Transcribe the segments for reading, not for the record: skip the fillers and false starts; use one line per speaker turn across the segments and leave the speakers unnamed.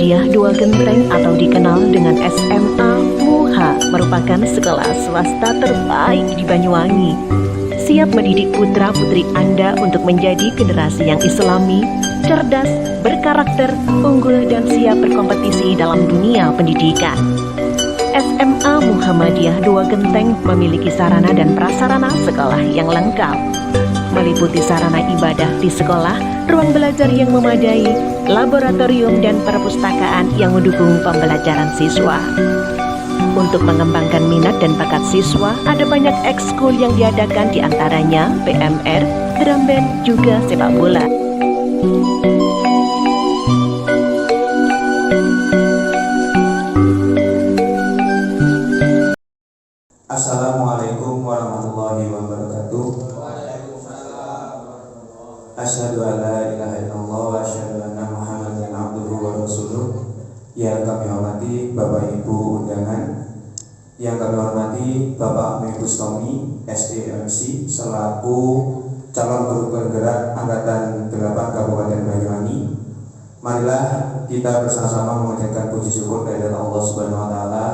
Muhammadiyah Dua Genteng atau dikenal dengan SMA MUHA merupakan sekolah swasta terbaik di Banyuwangi. Siap mendidik putra-putri Anda untuk menjadi generasi yang islami, cerdas, berkarakter, unggul, dan siap berkompetisi dalam dunia pendidikan. SMA Muhammadiyah Dua Genteng memiliki sarana dan prasarana sekolah yang lengkap, meliputi sarana ibadah di sekolah, ruang belajar yang memadai, laboratorium dan perpustakaan yang mendukung pembelajaran siswa. Untuk mengembangkan minat dan bakat siswa, ada banyak ekskul yang diadakan, diantaranya PMR, drum band, juga sepak bola.
Assalamualaikum warahmatullahi wabarakatuh. Asyhadu an la ilaha illallah wa asyhadu anna Muhammadan abduhu wa rasuluh. Yang kami hormati Bapak Ibu undangan, yang kami hormati Bapak Amir Bustomi SDMC selaku calon guru penggerak Angkatan 8 Kabupaten Banyuwangi. Marilah kita bersama-sama mengucapkan puji syukur kepada Allah Subhanahu wa taala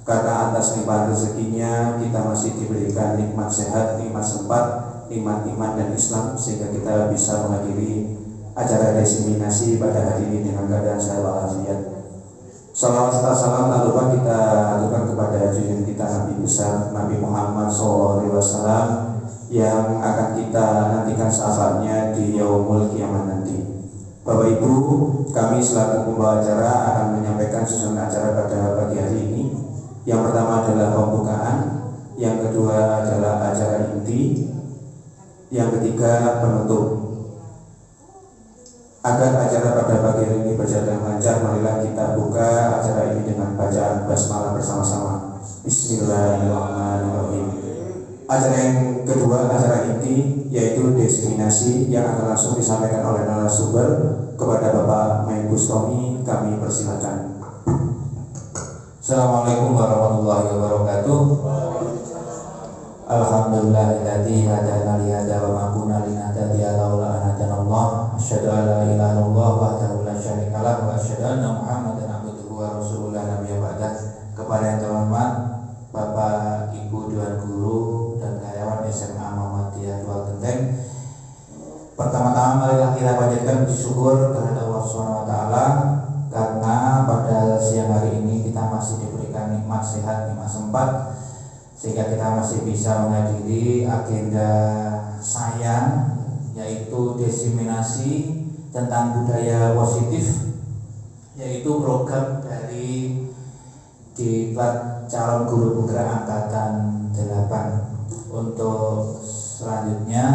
karena atas nikmat rezekinya kita masih diberikan nikmat sehat, nikmat sempat, nikmat iman dan Islam, sehingga kita bisa menghadiri acara diseminasi pada hari ini dengan keadaan sehat walafiat. Salawat serta salam tak lupa kita aturkan kepada junjungan kita Nabi besar Nabi Muhammad SAW yang akan kita nantikan syafaatnya di yaumul kiamat nanti. Bapak Ibu, kami selaku pembawa acara akan menyampaikan susunan acara pada pagi hari ini. Yang pertama adalah pembukaan, yang kedua adalah acara inti, yang ketiga penutup. Agar acara pada pagi hari ini berjalan lancar, marilah kita buka acara ini dengan bacaan basmalah bersama-sama. Bismillahirrahmanirrahim. Acara yang kedua, acara inti, yaitu diseminasi yang akan langsung disampaikan oleh narasumber kepada Bapak Amir Bustomi. Kami persilakan.
Assalamualaikum warahmatullahi wabarakatuh. Alhamdulillahilladzi hadana li hadza wa ma kunna linahtadiya laula an hadana Allah. Asyhadu an la ilaha illallah wahdahu la syarika lah wa asyhadu anna Muhammadan abduhu wa rasuluh la nabiyya ba'dah. Kepada yang terhormat Bapak Ibu Dewan Guru dan karyawan SMA Muhammadiyah Dua Genteng, pertama-tama marilah kita panjatkan puji syukur kepada Allah Subhanahu wa taala karena pada siang hari ini kita masih diberikan nikmat sehat, nikmat sempat, sehingga kita masih bisa menghadiri agenda saya, yaitu diseminasi tentang budaya positif, yaitu program dari Diklat Calon Guru Penggerak Angkatan 8. Untuk selanjutnya,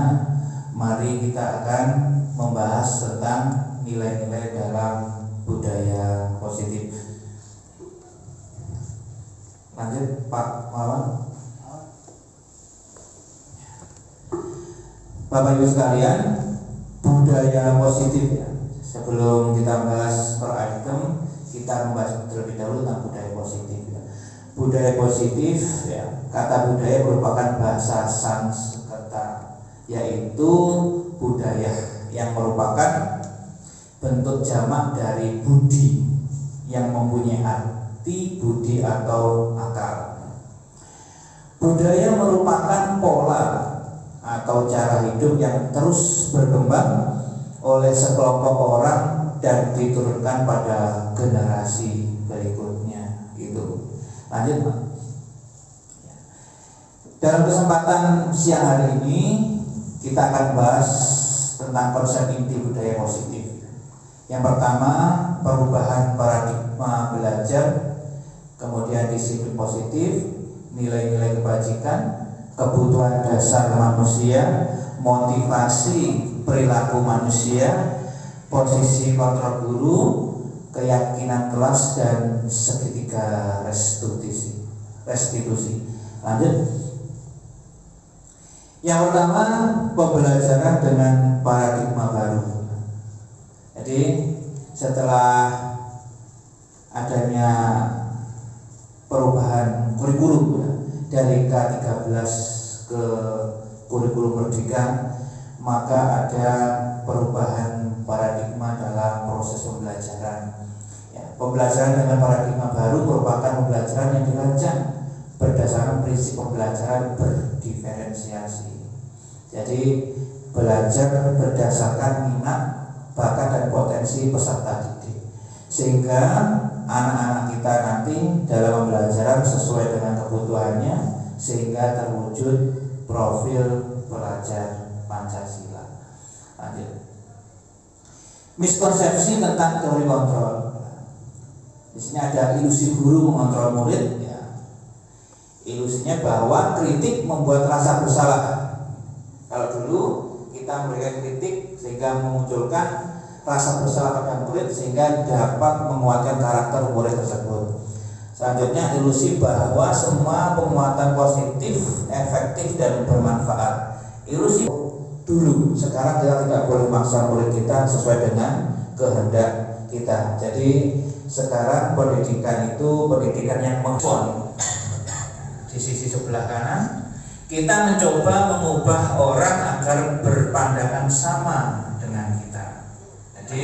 mari kita akan membahas tentang nilai-nilai dalam budaya positif. Lanjut Pak Wawan. Bapak Ibu sekalian, budaya positif ya. Sebelum kita bahas per item, kita membahas terlebih dahulu tentang budaya positif ya. Budaya positif ya, kata budaya merupakan bahasa Sanskerta, yaitu budaya yang merupakan bentuk jamak dari budi yang mempunyai arti budi atau akal. Budaya merupakan pola atau cara hidup yang terus berkembang oleh sekelompok orang dan diturunkan pada generasi berikutnya. Itu. Lanjut Pak. Dalam kesempatan siang hari ini kita akan bahas tentang konsep inti budaya positif. Yang pertama, perubahan paradigma belajar, kemudian disiplin positif, nilai-nilai kebajikan, kebutuhan dasar manusia, motivasi perilaku manusia, posisi kontrol guru, keyakinan kelas, dan segitiga restitusi. Lanjut. Yang pertama, pembelajaran dengan paradigma baru. Jadi setelah adanya perubahan kurikulum dari K13 ke kurikulum merdeka, maka ada perubahan paradigma dalam proses pembelajaran. Ya, Pembelajaran dengan paradigma baru merupakan pembelajaran yang dirancang berdasarkan prinsip pembelajaran berdiferensiasi. Jadi belajar berdasarkan minat, bakat dan potensi peserta didik, sehingga anak-anak kita nanti dalam pembelajaran sesuai dengan kebutuhannya, sehingga terwujud profil pelajar Pancasila. Lanjut. Miskonsepsi tentang teori kontrol. Di sini ada ilusi guru mengontrol murid. Ya. Ilusinya bahwa kritik membuat rasa bersalah. Kalau dulu kita memberikan kritik sehingga memunculkan rasa bersalah pada murid sehingga dapat menguatkan karakter murid tersebut. Selanjutnya ilusi bahwa semua penguatan positif, efektif dan bermanfaat. Ilusi dulu, sekarang kita tidak boleh maksa murid kita sesuai dengan kehendak kita. Jadi sekarang pendidikan itu pendidikan yang mengkon. Di sisi sebelah kanan kita mencoba mengubah orang agar berpandangan sama dengan kita. Jadi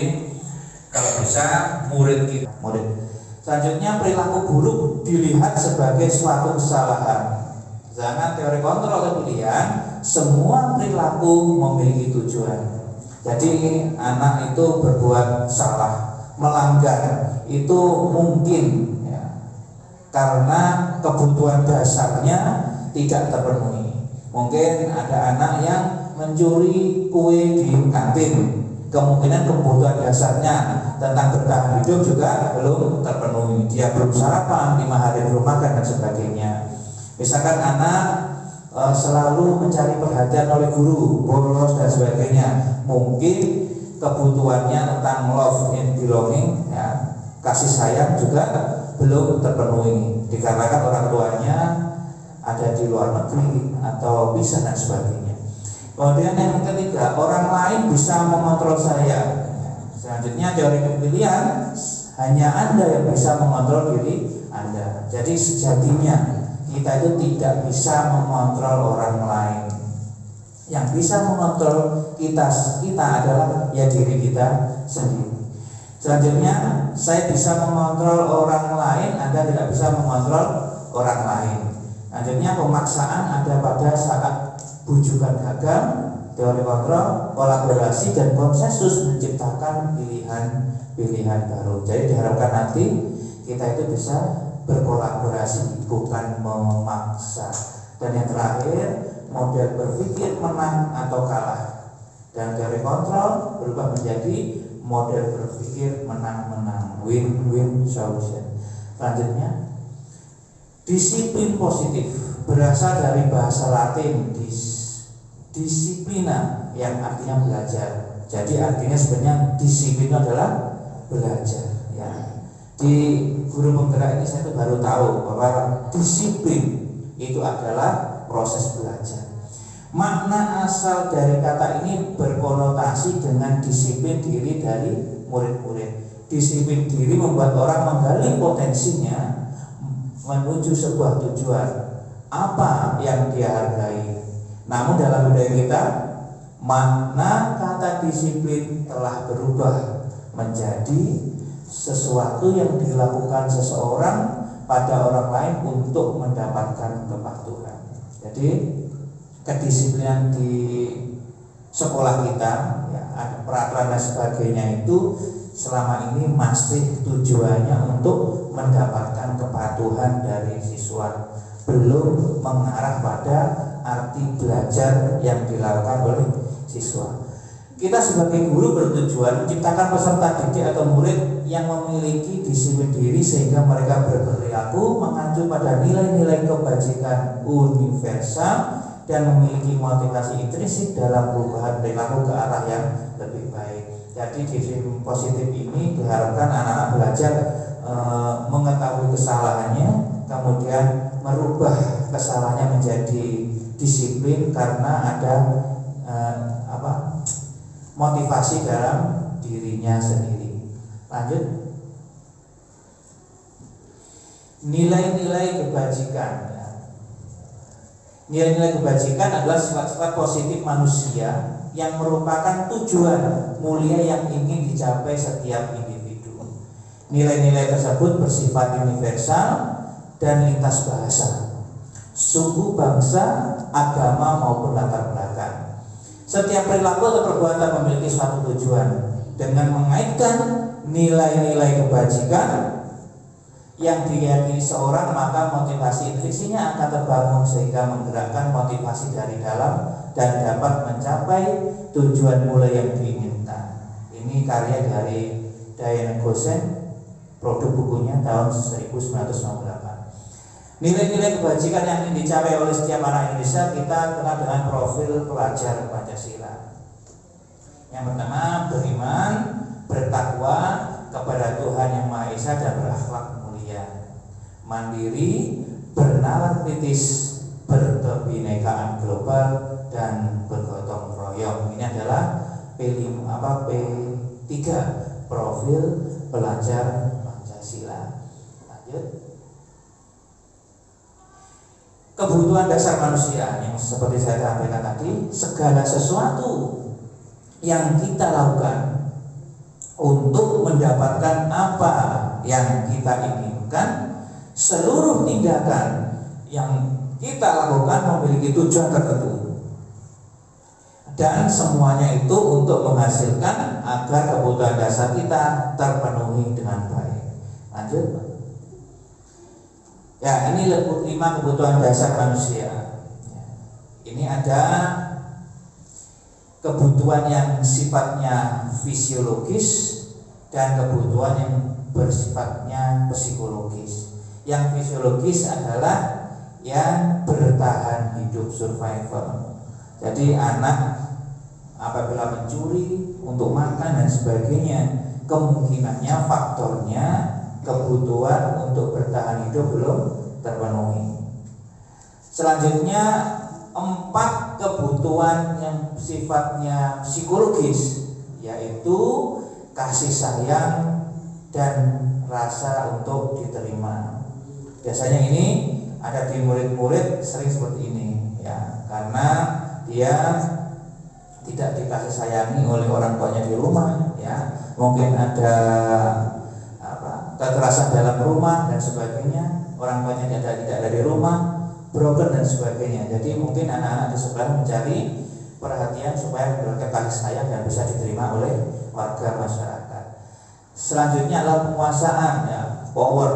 kalau bisa murid kita Selanjutnya perilaku buruk dilihat sebagai suatu kesalahan. Jangan teori kontrol pilihan, semua perilaku memiliki tujuan. Jadi anak itu berbuat salah, melanggar itu mungkin ya, karena kebutuhan dasarnya tidak terpenuhi. Mungkin ada anak yang mencuri kue di kantin, kemungkinan kebutuhan dasarnya tentang bertahan hidup juga belum terpenuhi. Dia belum sarapan, 5 hari belum makan dan sebagainya. Misalkan anak selalu mencari perhatian oleh guru, bolos dan sebagainya, mungkin kebutuhannya tentang love and belonging, ya, kasih sayang juga belum terpenuhi dikarenakan orang tuanya ada di luar negeri atau bisa dan sebagainya. Kemudian yang ketiga, orang lain bisa mengontrol saya. Selanjutnya teori pilihan, hanya Anda yang bisa mengontrol diri Anda. Jadi sejatinya kita itu tidak bisa mengontrol orang lain. Yang bisa mengontrol kita adalah ya diri kita sendiri. Selanjutnya, saya bisa mengontrol orang lain, Anda tidak bisa mengontrol orang lain. Selanjutnya, pemaksaan ada pada saat bujukan gagal, teori kontrol, kolaborasi dan konsensus menciptakan pilihan baru. Jadi diharapkan nanti kita itu bisa berkolaborasi, bukan memaksa. Dan yang terakhir, model berpikir menang atau kalah. Dan teori kontrol berubah menjadi model berpikir menang-menang, win-win solution. Selanjutnya, disiplin positif berasal dari bahasa Latin disiplina yang artinya belajar. Jadi artinya sebenarnya disiplin adalah belajar. Ya. Di guru penggerak ini saya baru tahu bahwa disiplin itu adalah proses belajar. Makna asal dari kata ini berkonotasi dengan disiplin diri dari murid-murid. Disiplin diri membuat orang menggali potensinya menuju sebuah tujuan, apa yang dia hargai. Namun dalam budaya kita, makna kata disiplin telah berubah menjadi sesuatu yang dilakukan seseorang pada orang lain untuk mendapatkan kepatuhan. Jadi kedisiplinan di sekolah kita, ya, ada peraturan dan sebagainya itu selama ini masih tujuannya untuk mendapatkan kepatuhan dari siswa, belum mengarah pada arti belajar yang dilakukan oleh siswa. Kita sebagai guru bertujuan menciptakan peserta didik atau murid yang memiliki disiplin diri sehingga mereka berperilaku mengacu pada nilai-nilai kebajikan universal dan memiliki motivasi intrinsik dalam perubahan perilaku ke arah yang lebih baik. Jadi disiplin positif ini diharapkan anak-anak belajar mengetahui kesalahannya, kemudian merubah kesalahannya menjadi disiplin karena ada motivasi dalam dirinya sendiri. Lanjut, nilai-nilai kebajikan. Nilai-nilai kebajikan adalah sifat-sifat positif manusia yang merupakan tujuan mulia yang ingin dicapai setiap individu. Nilai-nilai tersebut bersifat universal dan lintas bahasa, suku, bangsa, agama maupun latar belakang. Setiap perilaku atau perbuatan memiliki suatu tujuan. Dengan mengaitkan nilai-nilai kebajikan yang diyakini seorang, maka motivasi intrinsiknya akan terbangun sehingga menggerakkan motivasi dari dalam dan dapat mencapai tujuan mulai yang diinginkan. Ini karya dari Diane Gosen, produk bukunya tahun 1998. Nilai-nilai kebajikan yang ingin dicapai oleh setiap anak Indonesia kita kenal dengan profil pelajar Pancasila. Yang pertama, beriman, bertakwa kepada Tuhan Yang Maha Esa dan berakhlak mulia, mandiri, bernalar kritis, berkebinekaan global dan bergotong royong. Ini adalah P3, profil pelajar Pancasila. Lanjut. Kebutuhan dasar manusia yang seperti saya sampaikan tadi, segala sesuatu yang kita lakukan untuk mendapatkan apa yang kita inginkan, seluruh tindakan yang kita lakukan memiliki tujuan tertentu, dan semuanya itu untuk menghasilkan agar kebutuhan dasar kita terpenuhi dengan baik. Lanjut. Ya, ini 5 kebutuhan dasar manusia. Ini ada kebutuhan yang sifatnya fisiologis dan kebutuhan yang bersifatnya psikologis. Yang fisiologis adalah yang bertahan hidup, survival. Jadi anak apabila mencuri untuk makan dan sebagainya, kemungkinannya faktornya kebutuhan untuk bertahan hidup belum terpenuhi. Selanjutnya 4 kebutuhan yang sifatnya psikologis, yaitu kasih sayang dan rasa untuk diterima. Biasanya ini ada di murid-murid sering seperti ini, ya, karena dia tidak dikasih sayangi oleh orang tuanya di rumah, ya, mungkin ada kekerasan dalam rumah dan sebagainya, orang tuanya tidak ada di rumah, broken dan sebagainya. Jadi mungkin anak-anak di sekolah mencari perhatian supaya mendapatkan kasih sayang dan bisa diterima oleh warga masyarakat. Selanjutnya adalah penguasaan, ya, power.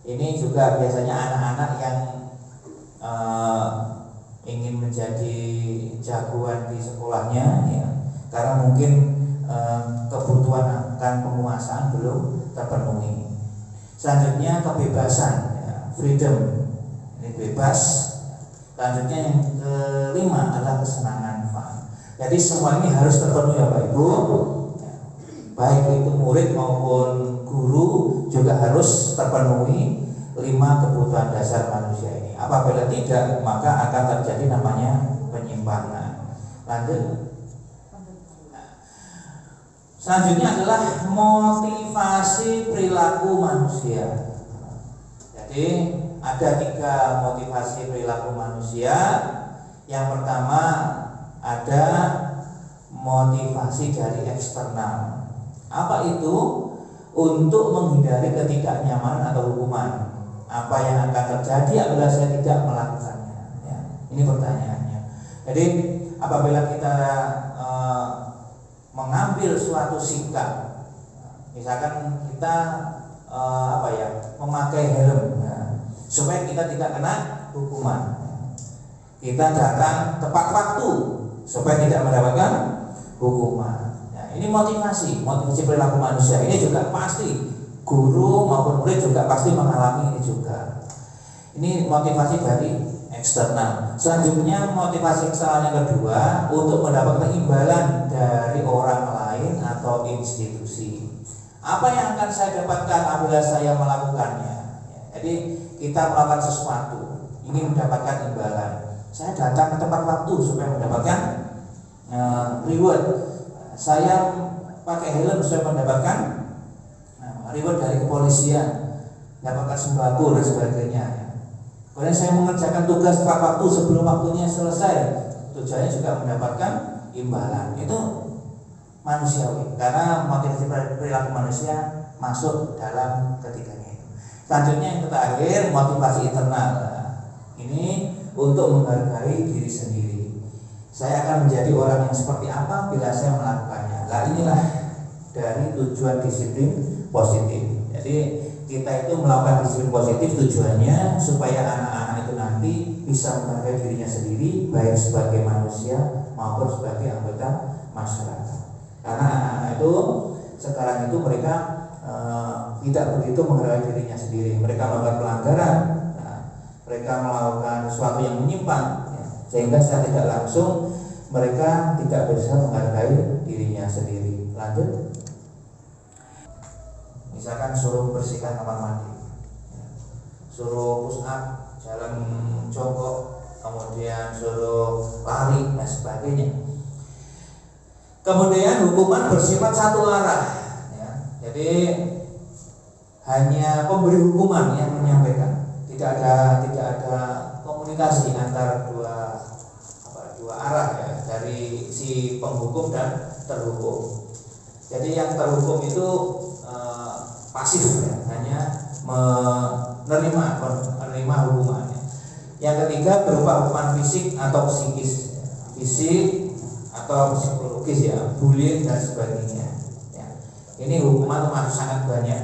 Ini juga biasanya anak-anak yang ingin menjadi jagoan di sekolahnya, ya, karena mungkin kebutuhan akan penguasaan belum terpenuhi. Selanjutnya kebebasan, ya, freedom. Ini bebas. Selanjutnya yang kelima adalah kesenangan, fun. Jadi semua ini harus terpenuhi, ya Pak Ibu. Baik itu murid maupun guru juga harus terpenuhi 5 kebutuhan dasar manusia ini. Apabila tidak, maka akan terjadi namanya penyimpangan. Lanjut. Selanjutnya adalah motivasi perilaku manusia. Jadi ada 3 motivasi perilaku manusia. Yang pertama ada motivasi dari eksternal. Apa itu? Untuk menghindari ketidaknyamanan atau hukuman. Apa yang akan terjadi apabila saya tidak melakukannya? Ya, ini pertanyaannya. Jadi apabila kita mengambil suatu sikap, misalkan kita memakai helm, ya, supaya kita tidak kena hukuman. Kita datang tepat waktu supaya tidak mendapatkan hukuman. Ya, ini motivasi perilaku manusia. Ini juga pasti guru maupun murid juga pasti mengalami ini juga. Ini motivasi dari eksternal. Selanjutnya motivasi eksternal yang kedua untuk mendapatkan imbalan dari orang lain atau institusi. Apa yang akan saya dapatkan apabila saya melakukannya? Ya, jadi kita melakukan sesuatu, ingin mendapatkan imbalan. Saya datang ke tempat waktu supaya mendapatkan reward. Saya pakai helm supaya mendapatkan reward dari kepolisian, dapatkan sembako dan sebagainya. Kemudian saya mengerjakan tugas tepat waktu sebelum waktunya selesai, tujuannya juga mendapatkan imbalan. Itu manusiawi, karena motivasi perilaku manusia masuk dalam ketiganya itu. Selanjutnya yang terakhir, motivasi internal. Ini untuk menghargai diri sendiri. Saya akan menjadi orang yang seperti apa bila saya melakukannya. Nah, inilah dari tujuan disiplin positif. Jadi kita itu melakukan disiplin positif tujuannya supaya anak-anak itu nanti bisa menghargai dirinya sendiri, baik sebagai manusia maupun sebagai anggota masyarakat. Karena anak-anak itu sekarang itu mereka tidak begitu menghargai dirinya sendiri. Mereka melakukan pelanggaran, mereka melakukan sesuatu yang menyimpang, sehingga secara tidak langsung mereka tidak bisa menghargai dirinya sendiri. Lanjut. Misalkan suruh bersihkan kamar mandi, suruh push up, jalan jongkok, kemudian suruh lari dan sebagainya. Kemudian hukuman bersifat satu arah, ya. Jadi hanya pemberi hukuman yang menyampaikan, tidak ada komunikasi antara dua arah, ya, dari si penghukum dan terhukum. Jadi yang terhukum itu pasif, ya, hanya menerima hukumannya. Yang ketiga berupa hukuman fisik atau psikis, fisik atau psikologis, ya, bullying dan sebagainya. Ya. Ini hukuman masih sangat banyak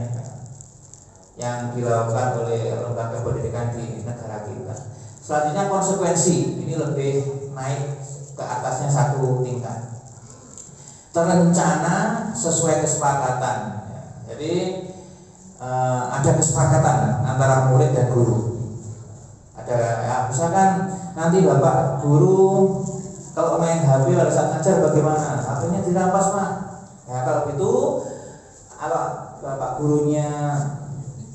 yang dilakukan oleh lembaga pendidikan di negara kita. Selanjutnya konsekuensi, ini lebih naik ke atasnya satu tingkat. Terencana sesuai kesepakatan. Ya. Jadi ada kesepakatan antara murid dan guru. Ada, ya, misalkan nanti bapak guru kalau main HP pada saat ngajar bagaimana? HP-nya dirampas, Pak. Ya, kalau gitu, kalau bapak gurunya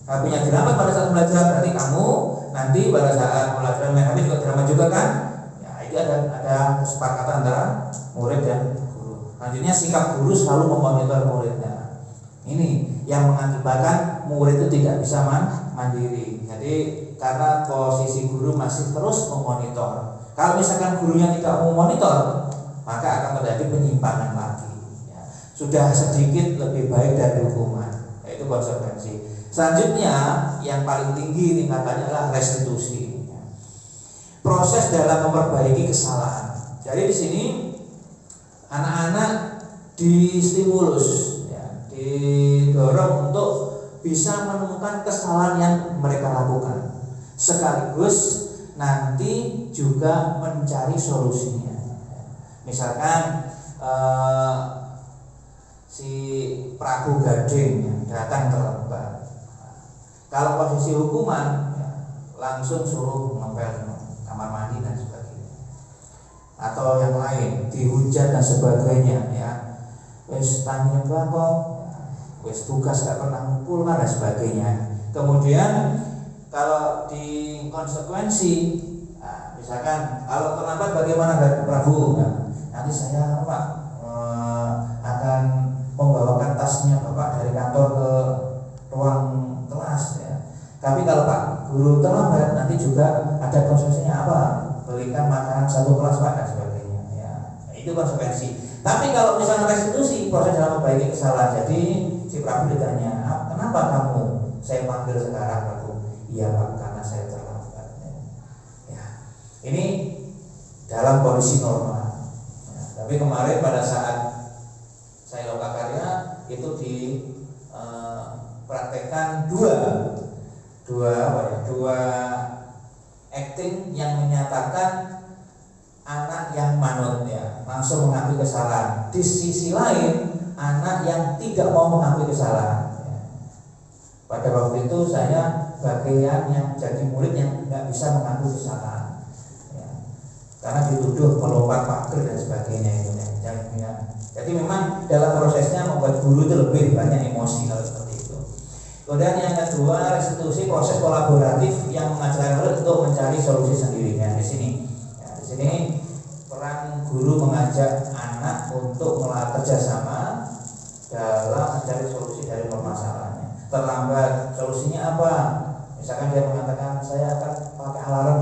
HP-nya dirampas pada saat belajar, berarti kamu nanti pada saat belajar main HP juga dirampas juga kan? Ya, itu ada kesepakatan antara murid dan guru. Selanjutnya sikap guru selalu memonitor muridnya. Ini yang mengakibatkan murid itu tidak bisa mandiri. Jadi karena posisi guru masih terus memonitor. Kalau misalkan gurunya tidak mau monitor, maka akan terjadi penyimpangan lagi. Ya. Sudah sedikit lebih baik dari hukuman, yaitu konsekuensi. Selanjutnya yang paling tinggi tingkatannya adalah restitusi. Ya. Proses dalam memperbaiki kesalahan. Jadi di sini anak-anak distimulus, didorong untuk bisa menemukan kesalahan yang mereka lakukan, sekaligus nanti juga mencari solusinya. Misalkan si Prabu Gading datang terlambat, kalau posisi hukuman langsung suruh ngepel kamar mandi dan sebagainya, atau yang lain dihujat dan sebagainya, ya, wis tanya bakok, wis tugas gak pernah ngumpul dan sebagainya. Kemudian kalau di konsekuensi, nah, misalkan kalau terlambat bagaimana Prabu? Nah, nanti saya akan membawakan tasnya Bapak dari kantor ke ruang kelas, ya. Tapi kalau Pak Guru terlambat, nanti juga ada konsekuensinya apa? Belikan makanan satu kelas Pak dan sebagainya. Ya, itu konsekuensi. Tapi kalau misalnya restitusi, proses dalam memperbaiki kesalahan. Jadi si Prabu ditanya, kenapa kamu saya panggil sekarang Prabu? Iya Pak, karena saya terlambat. Ya, ini dalam kondisi normal. Ya, tapi kemarin pada saat saya lokakarya itu dipraktekkan dua acting yang menyatakan anak yang manut, ya, langsung mengakui kesalahan. Di sisi lain anak yang tidak mau mengakui kesalahan. Ya. Pada waktu itu saya bagian yang jadi murid yang tidak bisa mengakui kesalahan, ya. Karena dituduh melompat pagar dan sebagainya itu, ya. Jadi memang dalam prosesnya membuat guru itu lebih banyak emosi kalau seperti itu. Kemudian yang kedua, restitusi, proses kolaboratif yang mengajarkan murid untuk mencari solusi sendirinya. Di sini, ya, di sini peran guru mengajak anak untuk melakukan kerjasama dalam mencari solusi dari permasalahannya. Terlambat, solusinya apa? Misalkan dia mengatakan saya akan pakai alarm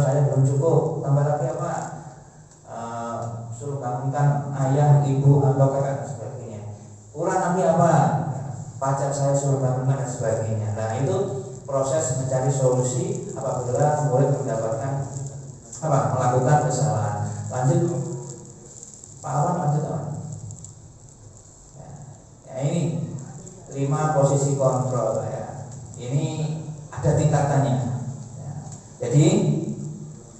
saya belum cukup, tambah lagi apa? Suruh bangunkan ayah, ibu, atau kakak dan sebagainya. Kurang lagi apa? pacar saya suruh bangunkan dan sebagainya. Nah itu proses mencari solusi apabila murid mendapatkan melakukan kesalahan. Lanjut Pak Awan, lanjut Pak. Ya, ini 5 posisi kontrol ya. Ini ada tingkatannya. Ya. Jadi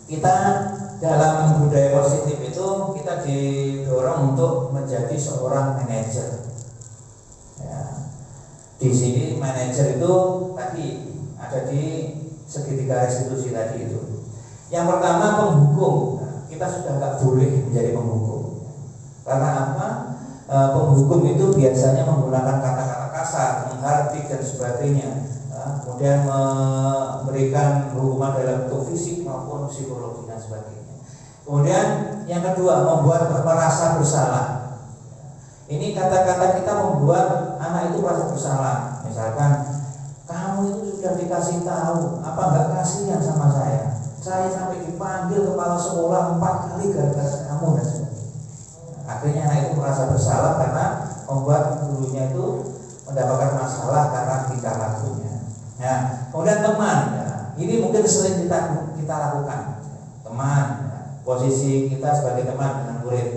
kita dalam budaya positif itu kita didorong untuk menjadi seorang manajer. Ya. Di sini manajer itu tadi ada di segitiga restitusi tadi itu. Yang pertama penghukum. Nah, kita sudah nggak boleh menjadi penghukum. Karena apa? Penghukum itu biasanya menggunakan kata-kata kasar, menghardik dan sebagainya. Kemudian memberikan hukuman dalam bentuk fisik maupun psikologi dan sebagainya. Kemudian yang kedua, membuat merasa bersalah. Ini kata-kata kita membuat anak itu merasa bersalah. Misalkan, kamu itu sudah dikasih tahu, apa nggak kasihan sama saya? Saya sampai dipanggil kepala sekolah 4 kali gara-gara kamu dan sebagainya. Akhirnya anak itu merasa bersalah karena membuat gurunya itu mendapatkan masalah karena tingkah lakunya. Nah, kemudian teman, ya, ini mungkin sering kita lakukan. Teman, ya, posisi kita sebagai teman dengan murid.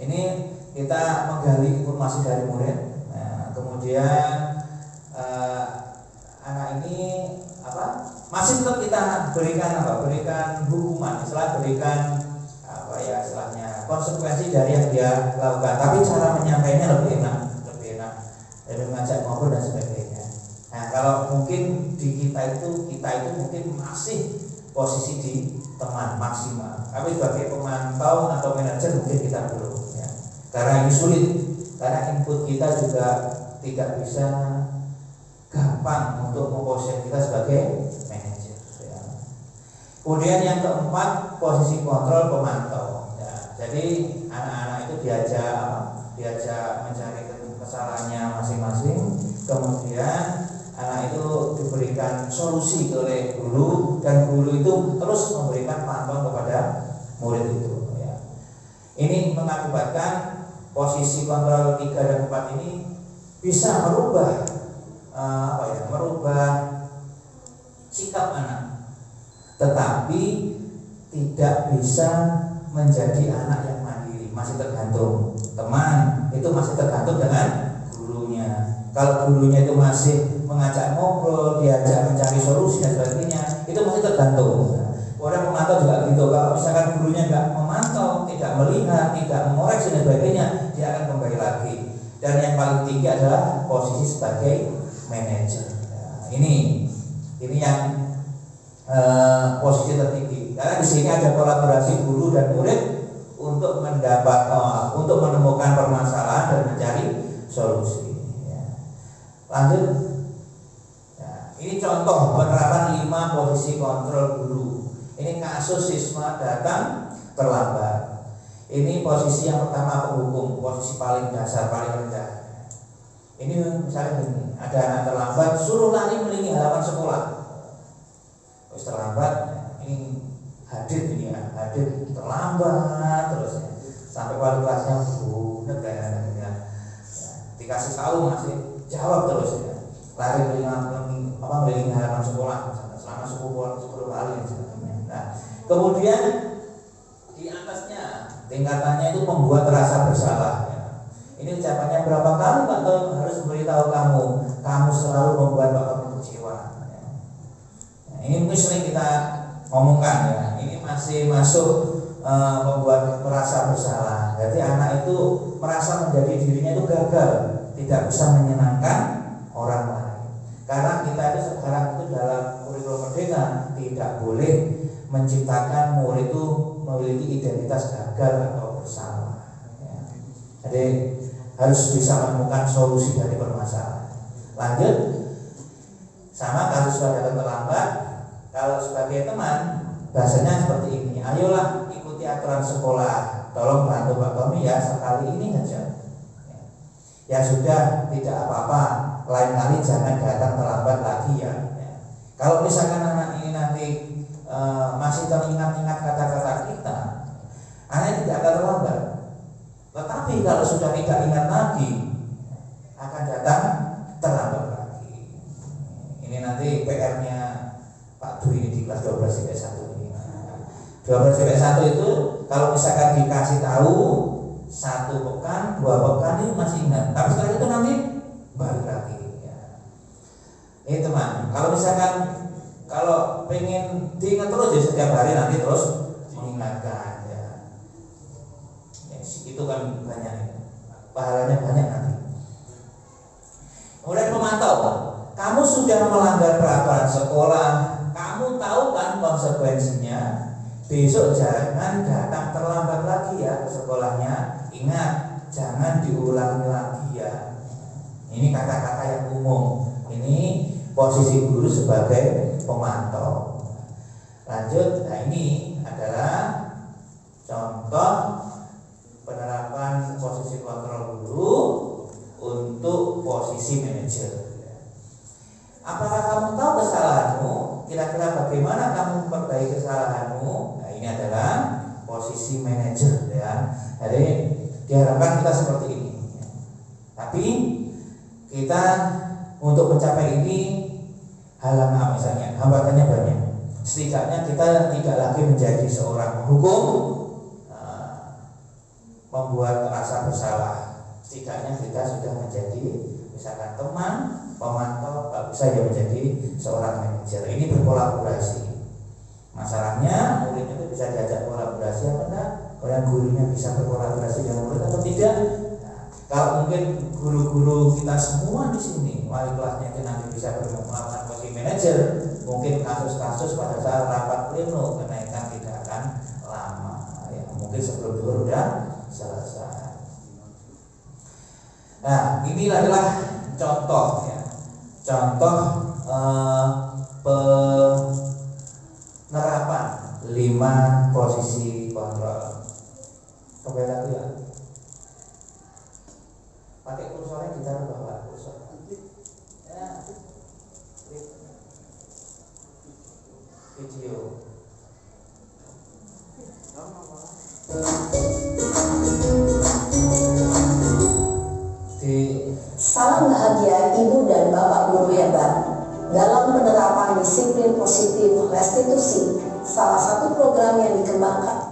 Ini kita menggali informasi dari murid. Nah, kemudian anak ini masih tetap kita berikan hukuman, istilahnya konsekuensi dari yang dia lakukan. Tapi cara menyampaikannya lebih enak dari mengajak ngobrol dan sebagainya. Nah, kalau mungkin di kita itu mungkin masih posisi di teman maksimal. Tapi sebagai pemantau atau manajer mungkin kita belum. Ya. Karena ini sulit. Karena input kita juga tidak bisa gampang untuk memposisikan kita sebagai manajer. Ya. Kemudian yang keempat, posisi kontrol pemantau. Ya. Jadi anak-anak itu diajak mencari kesalahannya masing-masing. Kemudian anak itu diberikan solusi oleh guru dan guru itu terus memberikan pantauan kepada murid itu. Ya. Ini mengakibatkan posisi kontrol 3 dan 4 ini bisa merubah sikap anak, tetapi tidak bisa menjadi anak yang mandiri. Masih tergantung teman, itu masih tergantung dengan gurunya. Kalau gurunya itu masih mengajak ngobrol, diajak mencari solusi dan sebagainya, itu masih tergantung. Orang pemantau juga gitu. Kalau misalkan gurunya nggak memantau, tidak melihat, tidak mengoreksi dan sebagainya, dia akan kembali lagi. Dan yang paling tinggi adalah posisi sebagai manajer. Ini yang posisi tertinggi. Karena di sini ada kolaborasi guru dan murid untuk menemukan permasalahan dan mencari solusi. Ya. Lanjut. Ya, ini contoh penerapan 5 posisi kontrol guru. Ini kasus siswa datang terlambat. Ini posisi yang pertama penghukum, posisi paling dasar, paling rendah. Ini misalnya gini, ada anak terlambat, suruh lari melilingi halaman sekolah. Terus terlambat, ini hadir terlambat terus ya. Sampai wali kelasnya dikasih tahu masih jawab terus ya. Lari melilingi halaman sekolah selama 10 kali misalnya. Nah, kemudian di atasnya tingkatannya itu membuat rasa bersalah. Ya. Ini ucapannya berapa kali Pak Tom harus memberitahu kamu selalu membuat Pak Tom kecewa. Ya. Nah, ini mungkin sering kita ngomongkan ya. Ini masih masuk membuat merasa bersalah. Jadi anak itu merasa menjadi dirinya itu gagal, tidak bisa menyenangkan orang lain. Karena kita itu sekarang itu dalam kurikulum merdeka tidak boleh menciptakan murid itu memiliki identitas gagal atau bersalah. Ya. Jadi harus bisa menemukan solusi dari permasalahan. Lanjut, sama kasus pada terlambat. Kalau sebagai teman, bahasanya seperti ini. Ayolah ikuti aturan sekolah. Tolong bantu Pak Tommy ya sekali ini saja. Ya sudah, tidak apa-apa. Lain kali jangan datang terlambat lagi ya. Kalau misalkan anak ini nanti masih teringat-ingat kata-kata kita, anak tidak akan terlambat. Tetapi kalau sudah tidak ingat lagi, akan datang terlambat lagi. Ini nanti PR-nya Pak Dwi ini di kelas 12 IPS 1 ini. 12 IPS 1 itu kalau misalkan dikasih tahu 1 pekan, 2 pekan ini masih ingat. Tapi setelah itu nanti balik lagi. Ya. Ini teman, kalau misalkan kalau pengen diingat terus ya setiap hari nanti terus mengingatkan ya. Itu kan banyak, pahalanya banyak nanti. Kemudian memantau, Pak. Kamu sudah melanggar peraturan sekolah, kamu tahu kan konsekuensinya. Besok jangan datang terlambat lagi ya ke sekolahnya. Ingat, jangan diulangi lagi ya. Ini kata-kata yang umum. Ini posisi guru sebagai pemantau. Lanjut, nah ini adalah contoh penerapan posisi kontrol guru untuk posisi manajer. Apakah kamu tahu kesalahanmu? Kira-kira bagaimana kamu memperbaiki kesalahanmu? Nah, ini adalah posisi manajer ya. Jadi diharapkan kita seperti ini. Tapi kita untuk mencapai ini halangan misalnya, hambatannya banyak. Setidaknya kita tidak lagi menjadi seorang hukum membuat rasa bersalah. Setidaknya kita sudah menjadi misalkan teman, pemantau, bisa ya menjadi seorang manajer. Ini berkolaborasi. Masalahnya murid itu bisa diajak kolaborasi apa enggak? Kemudian gurunya bisa berkolaborasi dengan murid atau tidak? Nah, kalau mungkin guru-guru kita semua di sini, wali kelasnya itu nanti bisa melakukan posisi manajer, mungkin kasus-kasus pada saat rapat pleno kenaikan tidak akan lama. Ya, mungkin sebelum dulu sudah selesai. Nah, ini adalah contoh ya, contoh penerapan 5 posisi kontrol. Kembali lagi ya, pakai kursornya ditaruh bawah kursor. Ya, video.
Salam bahagia Ibu dan Bapak guru hebat. Dalam penerapan disiplin positif restitusi, salah satu program yang dikembangkan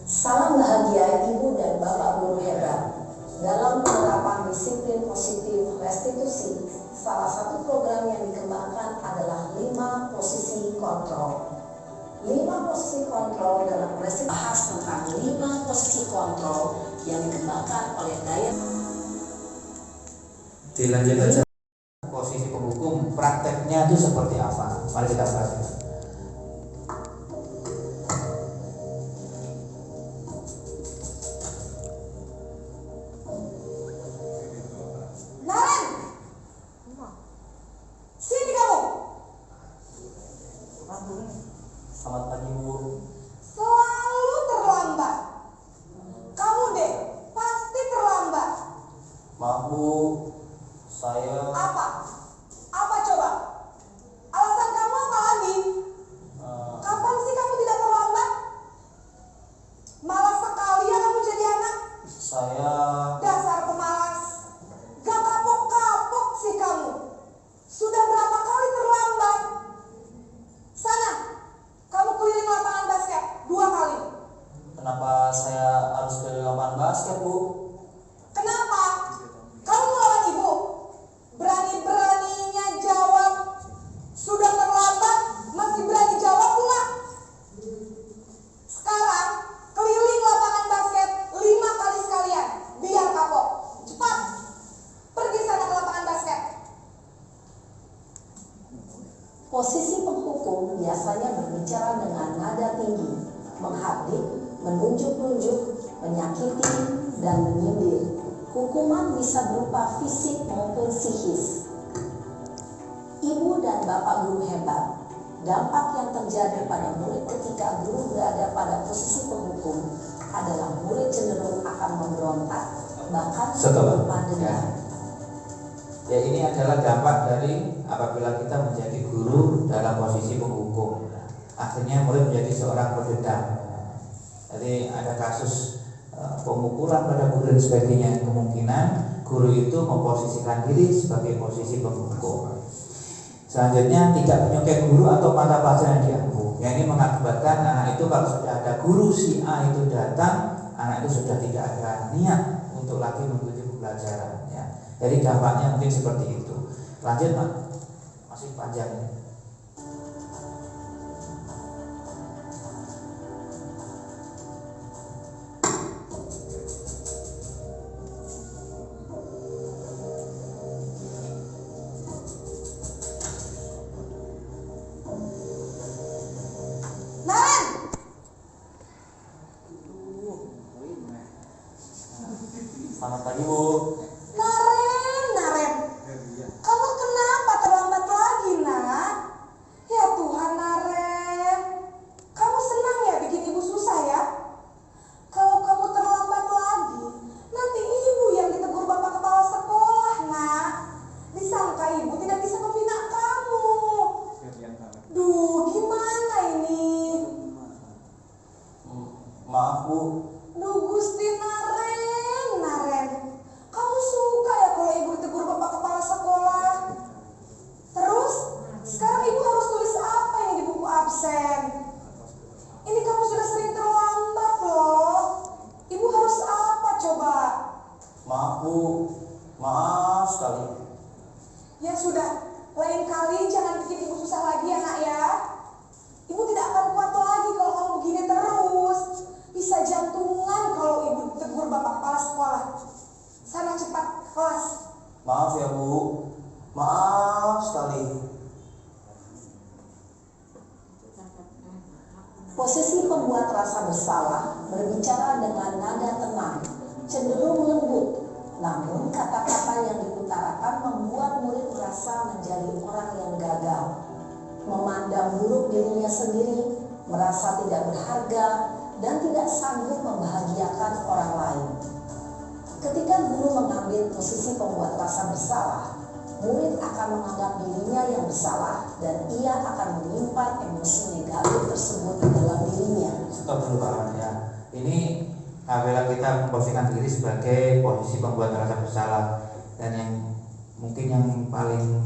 Salam bahagia Ibu dan Bapak guru hebat. Dalam penerapan disiplin positif restitusi, salah satu program yang dikembangkan adalah 5 posisi kontrol. 5 posisi kontrol dalam restitusi bahas tentang 5 posisi kontrol yang dikembangkan oleh Daya.
Dilanjut aja. Posisi penghukum prakteknya itu seperti apa? Mari kita perhatikan. Selamat pagi Bu.
Selalu terlambat. Kamu deh pasti terlambat.
Maaf Bu, saya
Apa? Apa coba? Alasan kamu apa lagi? Kapan sih kamu tidak terlambat? Malas sekali ya kamu jadi anak.
saya
Dasar pemalas. Gak kapok-kapok sih kamu. Sudah berapa kali terlambat? Sana, kamu keliling lapangan basket 2 kali.
kenapa saya harus ke lapangan basket Bu?
Kenapa? Kamu melawan ibu. Berani-beraninya jawab. Sudah terlambat, masih berani jawab pula. Sekarang, keliling lapangan basket 5 kali sekalian. Biar kapok. Cepat. Pergi sana ke lapangan basket.
Posisi penghukum biasanya berbicara dengan nada tinggi, menghardik, menunjuk-nunjuk, menyakiti, dan menyindir. Hukuman bisa berupa fisik maupun psikis. Ibu dan Bapak guru hebat, dampak yang terjadi pada murid ketika guru berada pada posisi penghukum adalah murid cenderung akan memberontak, bahkan
Setelah,
berupa dendam.
Ya, ini adalah dampak dari apabila kita menjadi guru dalam posisi penghukum. Akhirnya murid menjadi seorang pendendam. Jadi ada kasus pemukulan pada guru dan sebagainya. Kemungkinan guru itu memposisikan diri sebagai posisi penghukum. Selanjutnya tidak menyukai guru atau mata pelajaran yang diampu. Yang ini mengakibatkan anak itu kalau sudah ada guru si A itu datang, anak itu sudah tidak ada niat untuk lagi mengikuti pelajaran. Ya. Jadi dampaknya mungkin seperti itu. Lanjut Pak, masih panjang ya.
Naren,
Selamat pagi Bu.
Naren, kamu kenapa terlambat lagi, nak? Ya Tuhan, Naren, kamu senang ya bikin ibu susah ya? Kalau kamu terlambat lagi, nanti ibu yang ditegur bapak kepala sekolah, nak. Disangka ibu tidak bisa membina kamu. Duh, gimana ini?
Maaf Bu.
Duh Gusti Naren, kamu suka ya kalau ibu ditegur bapak kepala sekolah? Terus, sekarang ibu harus tulis apa ini di buku absen? Ini kamu sudah sering terlambat loh. Ibu harus apa coba?
Maaf Bu. Maaf sekali.
Ya sudah, lain kali jangan bikin ibu susah lagi ya nak ya. Ibu tidak akan kuat lagi kalau kamu begini terus. Bisa jantungan kalau ibu tegur bapak kepala sekolah. Sana cepat ke kelas.
Maaf ya Bu. Maaf sekali.
Posisi pembuat rasa bersalah berbicara dengan nada tenang, cenderung lembut. Namun kata-kata yang diutarakan membuat murid merasa menjadi orang yang gagal, memandang buruk dirinya sendiri, merasa tidak berharga, dan tidak sanggup membahagiakan orang lain. Ketika guru mengambil posisi pembuat rasa bersalah, murid akan menganggap dirinya yang bersalah dan ia akan menyimpan emosi negatif tersebut di dalam dirinya.
Stop dulu Pak ya. Ini apabila kita memposisikan diri sebagai posisi pembuat rasa bersalah, dan yang mungkin yang paling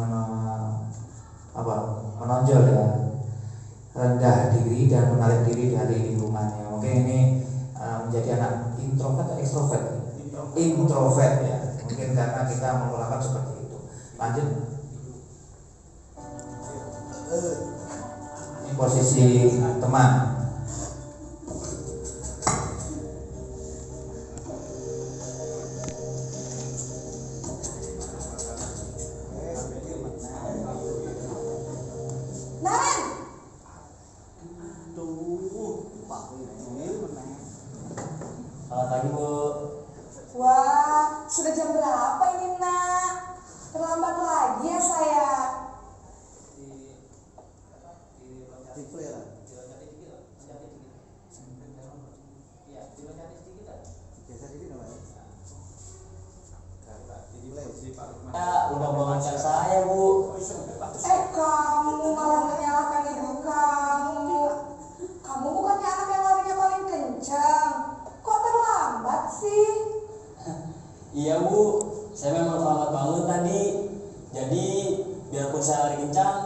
menonjol ya, rendah diri dan menarik diri dari lingkungannya. Mungkin ini menjadi anak introvert atau ekstrovert? Introvert ya. Mungkin karena kita menggunakan seperti itu. Lanjut. Ini posisi teman.
Naren,
Selamat pagi Bu.
wah sudah jam berapa ini nak? Terlambat lagi ya saya.
Udah mengancam saya Bu.
Kamu malah menyalahkan ibu kamu. Kamu bukannya anak yang larinya paling kencang. Kok terlambat sih?
Iya Bu, saya memang terlambat bangun tadi. Jadi biarpun saya lari kencang,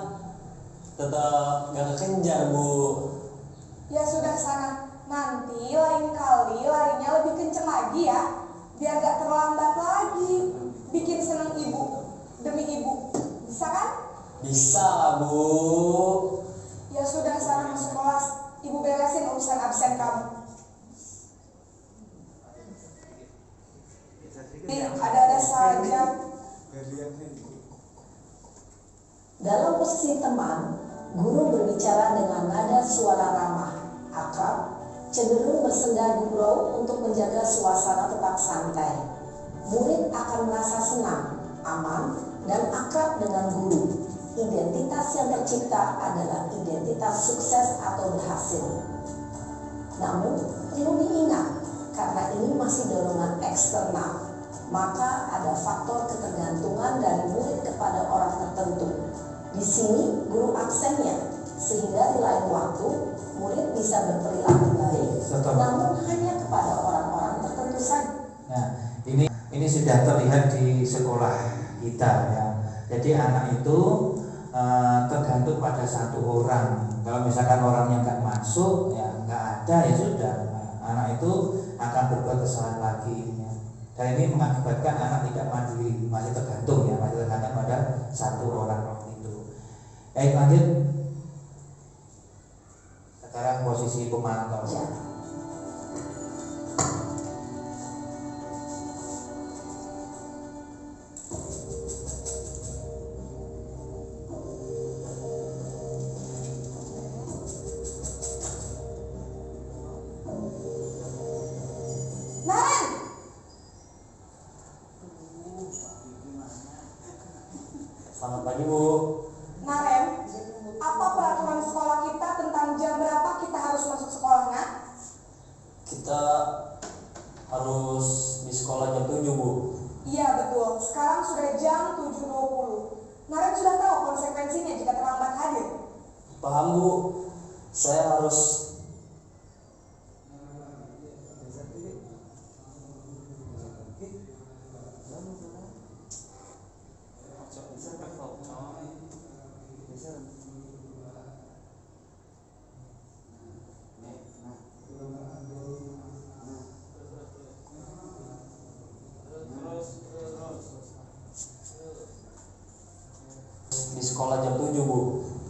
tetap gak kekejar Bu.
Ya sudah sana. Nanti lain kali larinya lebih kencang lagi ya. Biar gak terlambat lagi. Bikin senang ibu demi ibu. Bisa kan?
Bisa lah Bu.
Ya sudah sana masuk kelas. Ibu beresin urusan absen kamu. Ada-ada saja.
Dalam posisi teman, guru berbicara dengan nada suara ramah, akrab, cenderung bersenda gurau untuk menjaga suasana tetap santai. Murid akan merasa senang, aman, dan akrab dengan guru. Identitas yang tercipta adalah identitas sukses atau berhasil. Namun perlu diingat, karena ini masih dorongan eksternal, maka ada faktor ketergantungan dari murid kepada orang tertentu. Di sini guru aksennya, sehingga di lain waktu murid bisa berperilaku baik, namun hanya kepada orang-orang tertentu saja.
Nah, ini sudah terlihat di sekolah kita ya. Jadi anak itu tergantung pada satu orang. Kalau misalkan orangnya nggak masuk, ya nggak ada, ya sudah. Nah, anak itu akan berbuat kesalahan lagi. Ya. Dan ini mengakibatkan anak tidak mandiri, masih tergantung ya, masih tergantung pada satu orang itu. Baik, lanjut. Sekarang posisi pemantau.
Ya.
Naren,
Selamat pagi Bu.
Naren, apa peraturan sekolah kita tentang jam berapa kita harus masuk sekolah, Nak?
Kita harus di sekolah jam 7 Bu.
Iya betul, sekarang sudah jam 7.20. Naren sudah tahu konsekuensinya jika terlambat hadir.
Paham Bu. Saya harus di sekolah jam 7 Bu.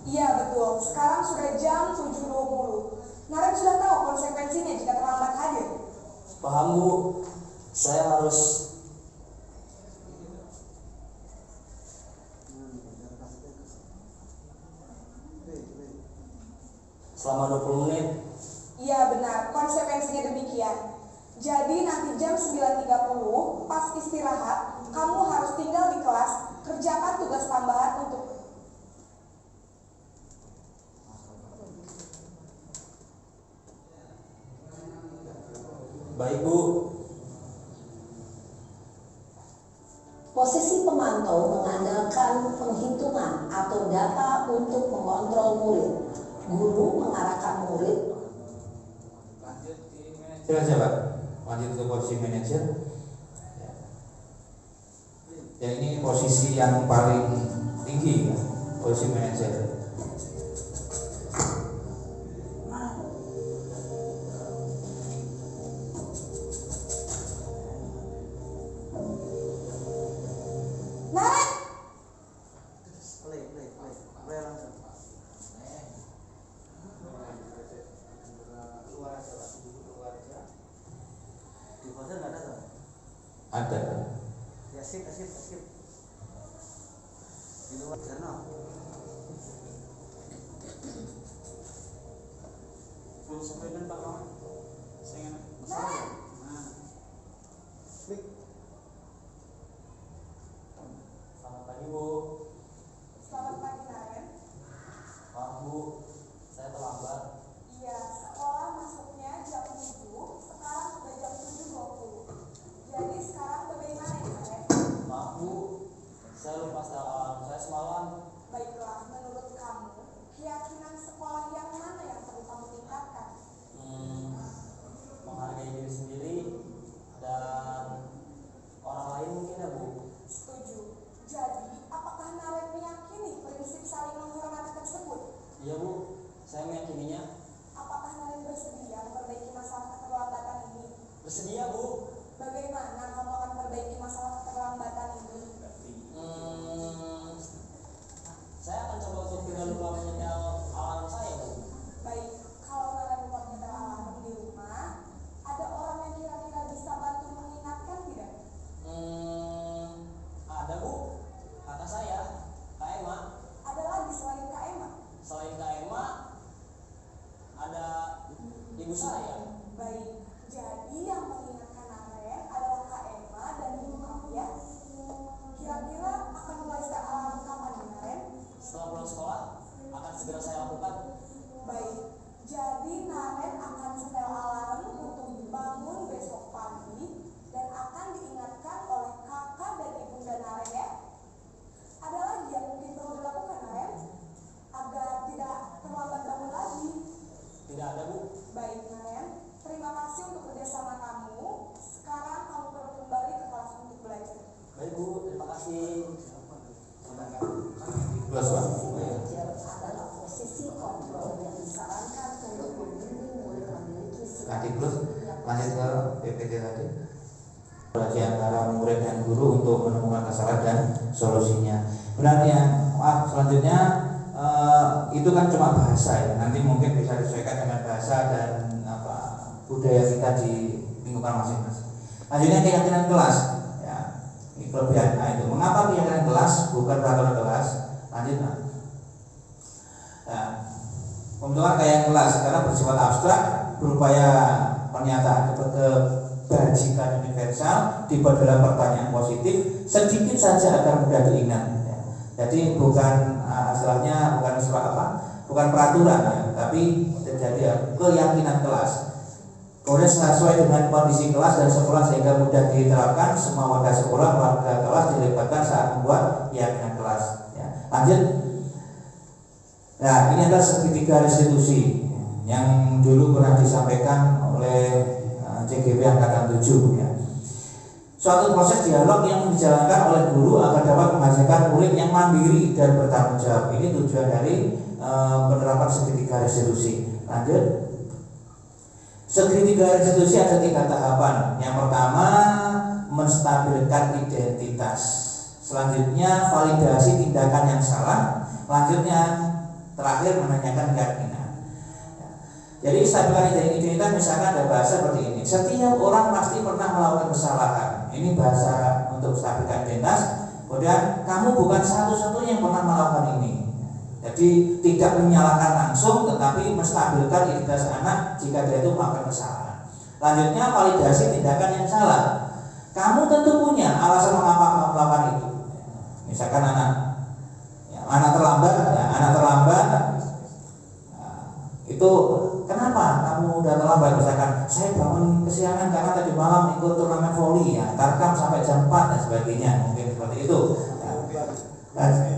Iya betul, sekarang sudah jam 7.20. Naren sudah tahu konsekuensinya jika terlambat hadir.
Paham Bu. Saya harus selama 20 menit.
Iya benar, konsekuensinya demikian. Jadi nanti jam 9.30 pas istirahat, kamu harus tinggal di kelas, kerjakan tugas tambahan untuk
Baik Bu.
Posisi pemantau mengandalkan penghitungan atau data untuk mengontrol murid. Guru mengarahkan murid.
Silakan Pak. Lanjut ke posisi manajer. Ya, ini posisi yang paling tinggi ya, posisi manajer.
Naren,
Ada.
Selamat pagi Bu.
selamat pagi Naren.
Maaf Bu, saya terlambat.
Iya, sekolah masuknya jam 7, sekarang sudah jam 7.20. Jadi sekarang bagaimana ya Naren?
Maaf Bu, saya lupa setel alarm saya semalam.
Baiklah, menurut kamu, keyakinan sekolah yang mana yang perlu kamu tingkatkan?
Menghargai diri sendiri dan orang lain mungkin ya Bu.
Setuju. Jadi, apakah Naren meyakini prinsip saling menghormati tersebut?
Iya Bu, saya meyakininya.
Apakah Naren bersedia memperbaiki masalah keterlambatan ini?
Bersedia Bu.
Bagaimana kamu akan memperbaiki masalah keterlambatan ini?
Saya akan coba untuk tidak lupa menyetel alarm saya Bu.
Baik, kalau Naren lupa menyetel alarm di rumah, ada orang yang kira-kira bisa bantu mengingatkan tidak?
Ada Bu, kata saya, Kak Emma.
Ada lagi selain Kak Emma?
Selain Kak Emma, ada ibu saya.
Baik, jadi yang mengingatkan Naren adalah Kak Emma dan ibu kamu ya. Kira-kira akan mulai setel alarm kapan nih Naren?
Setelah pulang sekolah, akan segera saya lakukan.
Baik, Jadi Naren akan setel alarm untuk bangun besok pagi dan akan diingatkan oleh kakak dan ibunda Naren ya. Ada lagi yang mungkin perlu dilakukan Naren agar tidak terlambat bangun lagi?
Tidak ada, Bu.
Baik Naren, terima kasih untuk kerjasama kamu. Sekarang kamu perlu kembali ke kelas untuk belajar.
Baik, Bu. Terima kasih.
Plus, Pak.
Belajar adalah posisi kontrol yang disarankan untuk membimbing murid memiliki
Nanti plus, lanjut ke PPT tadi. Berarti antara murid dan guru untuk menemukan kesalahan dan solusinya. Berarti selanjutnya itu kan cuma bahasa ya. Nanti mungkin bisa disesuaikan dengan bahasa dan budaya kita di lingkungan masing-masing. Lanjutnya keyakinan kelas. Ya, ini kelebihan. Nah, itu mengapa keyakinan kelas bukan peraturan kelas? Lanjut. Nah, pembentukan keyakinan kelas karena bersifat abstrak, berupaya pernyataan kebajikan universal dibuat dalam pertanyaan positif sedikit saja agar mudah diingat ya. Jadi bukan istilahnya bukan peraturan ya, tapi terjadi keyakinan kelas. Kemudian sesuai dengan kondisi kelas dan sekolah sehingga mudah diterapkan, semua warga sekolah, warga kelas dilibatkan saat membuat keyakinan kelas ya. Lanjut. Nah, ini adalah segitiga restitusi yang dulu pernah disampaikan oleh CGP Angkatan 7 ya. Suatu proses dialog yang dijalankan oleh guru agar dapat menghasilkan murid yang mandiri dan bertanggung jawab. Ini tujuan dari penerapan segitiga restitusi. Lanjut. Segitiga restitusi ada 3 tahapan. Yang pertama, menstabilkan identitas. Selanjutnya, validasi tindakan yang salah. Selanjutnya, terakhir menanyakan keyakinan. Jadi stabilkan identitas, misalkan ada bahasa seperti ini. Setiap orang pasti pernah melakukan kesalahan. Ini bahasa untuk stabilkan identitas. Kemudian kamu bukan satu-satunya yang pernah melakukan ini. Jadi tidak menyalahkan langsung, tetapi menstabilkan identitas anak jika dia itu melakukan kesalahan. Lanjutnya validasi tindakan yang salah. Kamu tentu punya alasan mengapa kamu melakukan itu. Misalkan anak terlambat. Itu kenapa kamu udah terlambat? Misalkan saya bangun kesiangan karena tadi malam ikut turnamen voli ya, tarkam sampai jam 4 dan sebagainya, mungkin seperti itu.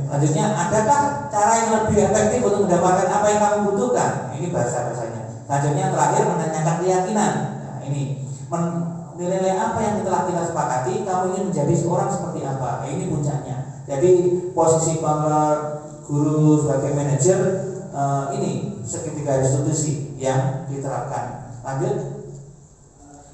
Lanjutnya, adakah cara yang lebih efektif untuk mendapatkan apa yang kamu butuhkan? Ini bahasa-bahasanya. Lanjutnya terakhir menanyakan keyakinan. Nah, ini nilai apa yang telah kita sepakati, kamu ingin menjadi seorang seperti apa? Ini puncaknya. Jadi posisi guru sebagai manajer ini segitiga restitusi yang diterapkan. Lanjut.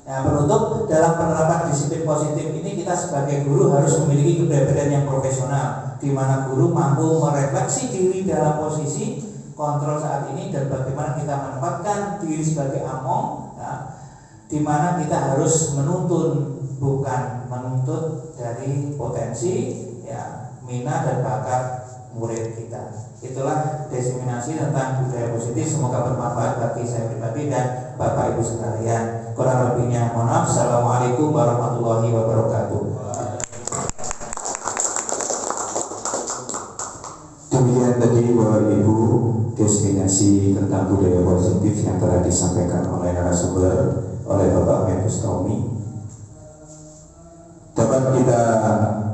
Nah, penutup, dalam penerapan disiplin positif ini kita sebagai guru harus memiliki kepribadian yang profesional, di mana guru mampu merefleksi diri dalam posisi kontrol saat ini dan bagaimana kita menempatkan diri sebagai among, ya, di mana kita harus menuntun, bukan menuntut dari potensi, ya, minat dan bakat murid kita. Itulah diseminasi tentang budaya positif. Semoga bermanfaat bagi saya pribadi dan Bapak Ibu sekalian. Kurang lebihnya mohon maaf. Assalamualaikum warahmatullahi wabarakatuh.
Demikian tadi Bapak Ibu diseminasi tentang budaya positif yang telah disampaikan oleh narasumber, oleh Bapak Mefus Tommy. Dapat kita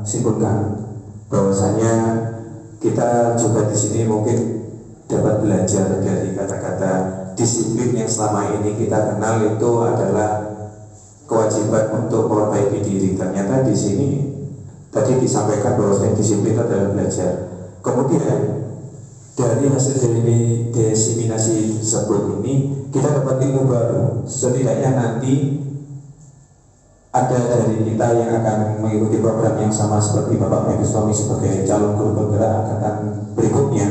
simpulkan bahwasanya kita juga di sini mungkin dapat belajar dari kata-kata disiplin yang selama ini kita kenal itu adalah kewajiban untuk memperbaiki diri. Ternyata di sini tadi disampaikan bahwa disiplin adalah belajar. Kemudian dari hasil dari diseminasi tersebut ini kita dapat ilmu baru. Setidaknya nanti ada dari kita yang akan mengikuti program yang sama seperti Bapak Mefus Tommy sebagai calon guru penggerak angkatan berikutnya.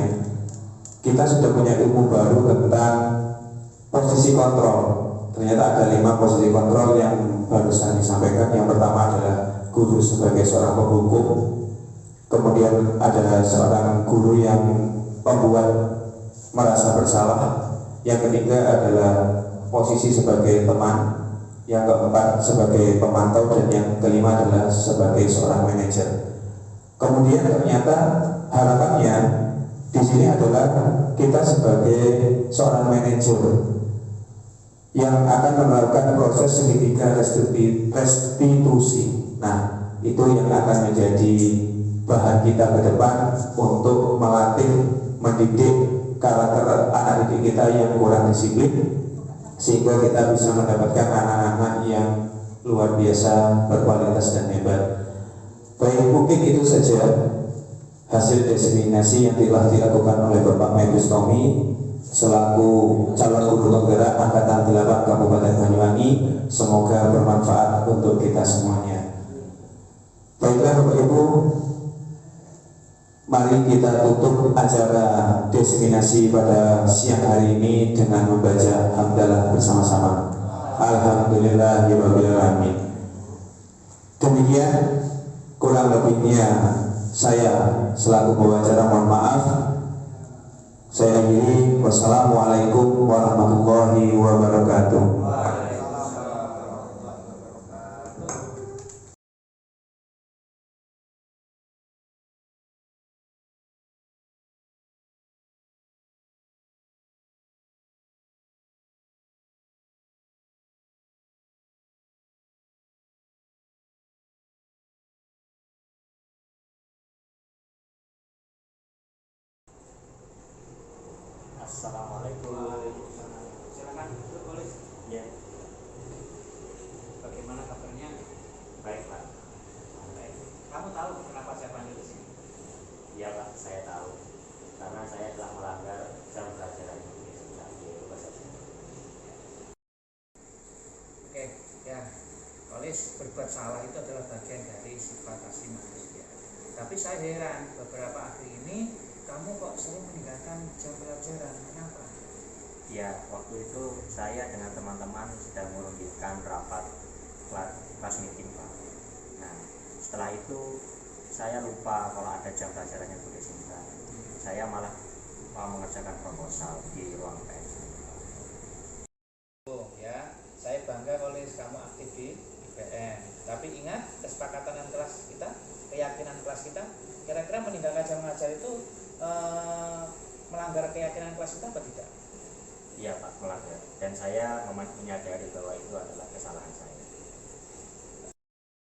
Kita sudah punya ilmu baru tentang posisi kontrol. Ternyata ada 5 posisi kontrol yang barusan disampaikan. Yang pertama adalah guru sebagai seorang penghukum. Kemudian ada seorang guru yang pembuat merasa bersalah. Yang ketiga adalah posisi sebagai teman. Yang keempat sebagai pemantau, dan yang kelima adalah sebagai seorang manajer. Kemudian ternyata harapannya di sini adalah kita sebagai seorang manajer yang akan melakukan proses segitiga restitusi. Nah, itu yang akan menjadi bahan kita ke depan untuk melatih, mendidik karakter anak didik kita yang kurang disiplin, sehingga kita bisa mendapatkan anak-anak yang luar biasa berkualitas dan hebat. Baik, mungkin itu saja hasil diseminasi yang telah dilakukan oleh Bapak Mebus Tommy selaku calon guru penggerak Angkatan 8 Kabupaten Banyuwangi. Semoga bermanfaat untuk kita semuanya. Baiklah Bapak Ibu, mari kita tutup acara diseminasi pada siang hari ini dengan membaca hamdalah bersama-sama. Alhamdulillahirrahmanirrahim. Demikian kurang lebihnya saya selaku pembicara mohon maaf. Saya akhiri, wassalamualaikum warahmatullahi wabarakatuh.
Assalamualaikum.
Silakan, boleh.
Ya,
Bagaimana kabarnya?
baik Pak.
Baik. Kamu tahu kenapa saya panggil di sini?
Iya Pak, saya tahu. Karena saya telah melanggar jam pelajaran Indonesia di bahasa Jawa.
Oke, ya. Oleh berbuat salah itu adalah bagian dari sifat asli manusia. Tapi saya heran, beberapa akhir ini kamu kok sering meninggalkan jam pelajaran. Kenapa?
Ya, waktu itu saya dengan teman-teman sedang merundingkan rapat kelas meeting Pak. Nah, setelah itu saya lupa kalau ada jam pelajarannya Bu Desinta. Saya malah mengerjakan proposal di ruang PS.
Oh ya, saya bangga oleh kamu aktif di IPN. Tapi ingat kesepakatan kelas kita, keyakinan kelas kita. Kira-kira meninggalkan jam mengajar itu melanggar keyakinan kelas kita apa tidak?
Iya Pak, melanggar. Dan saya menyadari bahwa itu adalah kesalahan saya.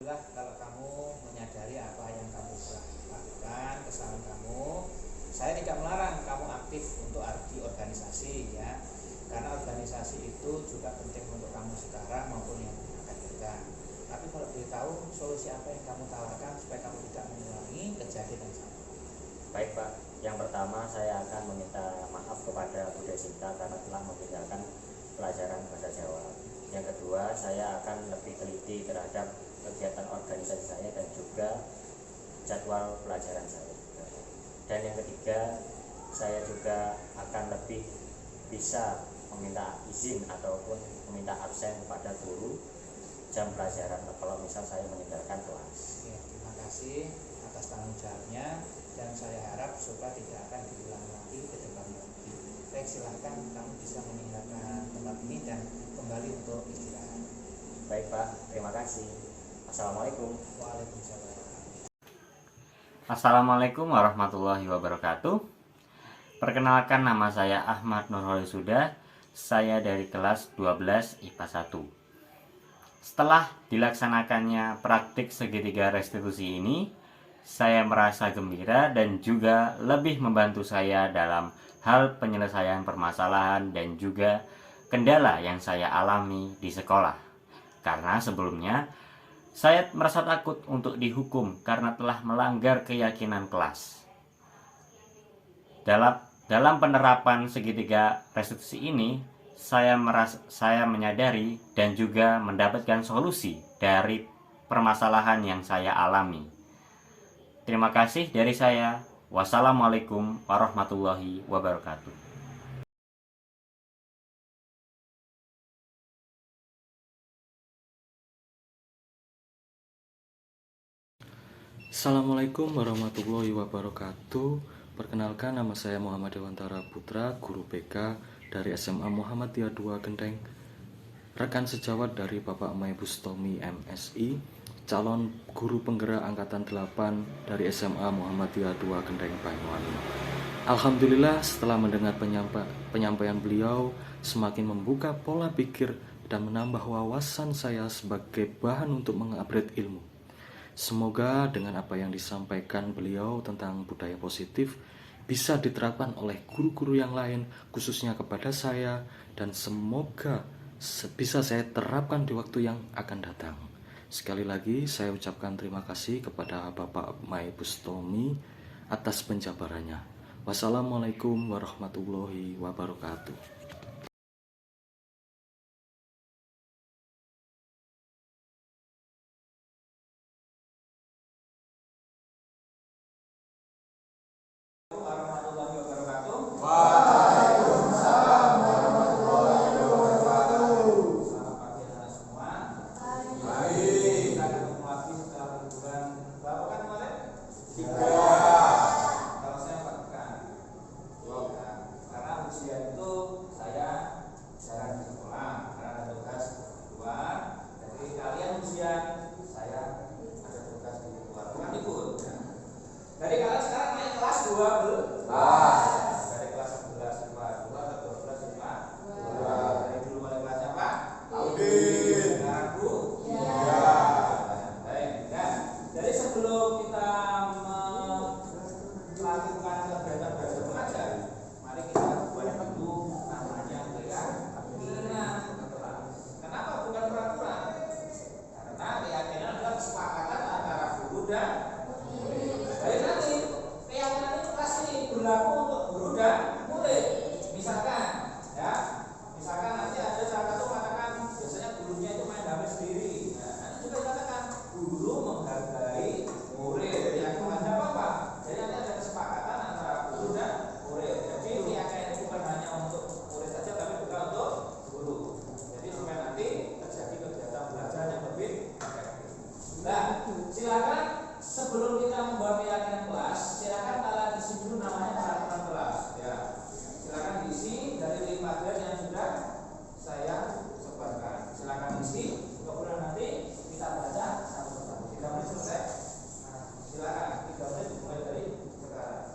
Alhamdulillah kalau kamu menyadari apa yang kamu telah lakukan, kesalahan kamu. Saya tidak melarang kamu aktif untuk di organisasi ya, karena organisasi itu juga penting untuk kamu sekarang maupun yang akan datang. Tapi kalau boleh tahu solusi apa yang kamu tawarkan supaya kamu tidak mengulangi kejadian yang sama?
Baik Pak, yang pertama saya akan meminta maaf kepada Bu Desinta karena telah meninggalkan pelajaran bahasa Jawa. Yang kedua, saya akan lebih teliti terhadap kegiatan organisasi saya dan juga jadwal pelajaran saya. Dan yang ketiga, saya juga akan lebih bisa meminta izin ataupun meminta absen kepada guru jam pelajaran kalau misal saya meninggalkan kelas.
Ya, terima kasih atas tanggung jawabnya dan saya harap supaya tidak akan diulang lagi ke depan lagi. Baik, silahkan kamu bisa meninggalkan tempat ini dan kembali untuk istirahat.
Baik Pak, terima kasih. Assalamualaikum.
Waalaikumsalam.
Assalamualaikum warahmatullahi wabarakatuh. Perkenalkan, nama saya Ahmad Nurholis Sudah. Saya dari kelas 12 IPA 1. Setelah dilaksanakannya praktik segitiga restitusi ini, saya merasa gembira dan juga lebih membantu saya dalam hal penyelesaian permasalahan dan juga kendala yang saya alami di sekolah. Karena sebelumnya saya merasa takut untuk dihukum karena telah melanggar keyakinan kelas. Dalam penerapan segitiga restitusi ini, saya menyadari dan juga mendapatkan solusi dari permasalahan yang saya alami. Terima kasih dari saya. Wassalamualaikum warahmatullahi wabarakatuh.
Assalamualaikum warahmatullahi wabarakatuh. Perkenalkan, nama saya Muhammad Dewantara Putra, guru BK dari SMA Muhammadiyah 2 Genteng, rekan sejawat dari Bapak Mebus Tommy MSI, calon guru penggerak angkatan 8 dari SMA Muhammadiyah 2 Genteng Banyuwangi. Alhamdulillah setelah mendengar penyampaian beliau semakin membuka pola pikir dan menambah wawasan saya sebagai bahan untuk mengupgrade ilmu. Semoga dengan apa yang disampaikan beliau tentang budaya positif bisa diterapkan oleh guru-guru yang lain, khususnya kepada saya, dan semoga bisa saya terapkan di waktu yang akan datang. Sekali lagi saya ucapkan terima kasih kepada Bapak Mai Bustomi atas penjabarannya. Wassalamualaikum warahmatullahi wabarakatuh.
Warahmatullahi wabarakatuh. Selamat pagi anak semua. Baik. Kita ketemu lagi setelah liburan berapa kan kemarin? 3. Kalau saya 4 pekan. Ya, karena ujian itu saya jarang di sekolah karena ada tugas luar. Jadi kalian ujian, saya ada tugas di luar. Bukan libur. Ya. Jadi kalian sekarang naik kelas 12. Dari kelas 11 IPA 2 atau 12 IPA 2. Dari dulu mulai kelasnya Pak? Audit. Sekarang Bu? Iya. Baik. Nah, jadi sebelum kita melakukan kegiatan belajar mengajar, mari kita buat dulu namanya keyakinan. Kenapa bukan peraturan? Karena keyakinan adalah kesepakatan antara guru dan murid. Jadi nanti keyakinan itu pasti berlaku untuk guru dan murid. Misalkan, ya, misalkan nanti ada salah satu mengatakan biasanya gurunya itu main HP sendiri. Nah, nanti juga dikatakan guru menghargai murid. Ya, itu ada apa? Jadi nanti ada kesepakatan antara guru dan murid. Jadi keyakinan itu bukan hanya untuk murid saja, tapi juga untuk guru. Jadi supaya nanti terjadi kegiatan belajar yang lebih efektif. Nah, silakan sebelum kita membuat keyakinan kelas, silakan kalian isi dulu namanya peraturan kelas. Ya, silakan diisi dari 5 grade yang sudah saya sebarkan. Silakan isi, kemudian nanti kita baca satu persatu. 3 menit selesai. Nah, silakan 3 menit mulai dari sekarang.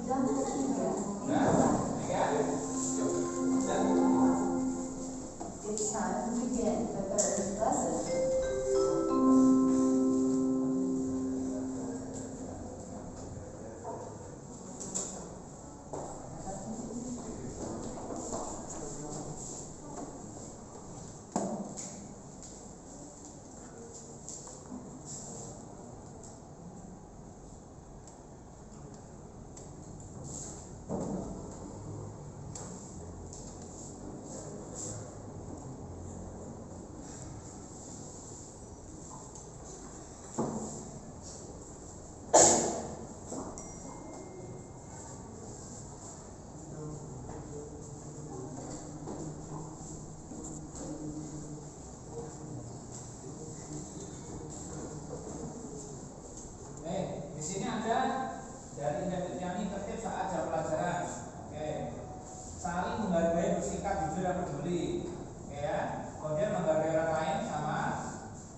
Jam 3.
Nah, ya.
It's time to begin the third lesson.
Di sini ada dari ini tertib saat jam pelajaran. Oke. Saling menghargai, bersikap jujur dan peduli. Oke ya. Kemudian menghargai orang lain sama.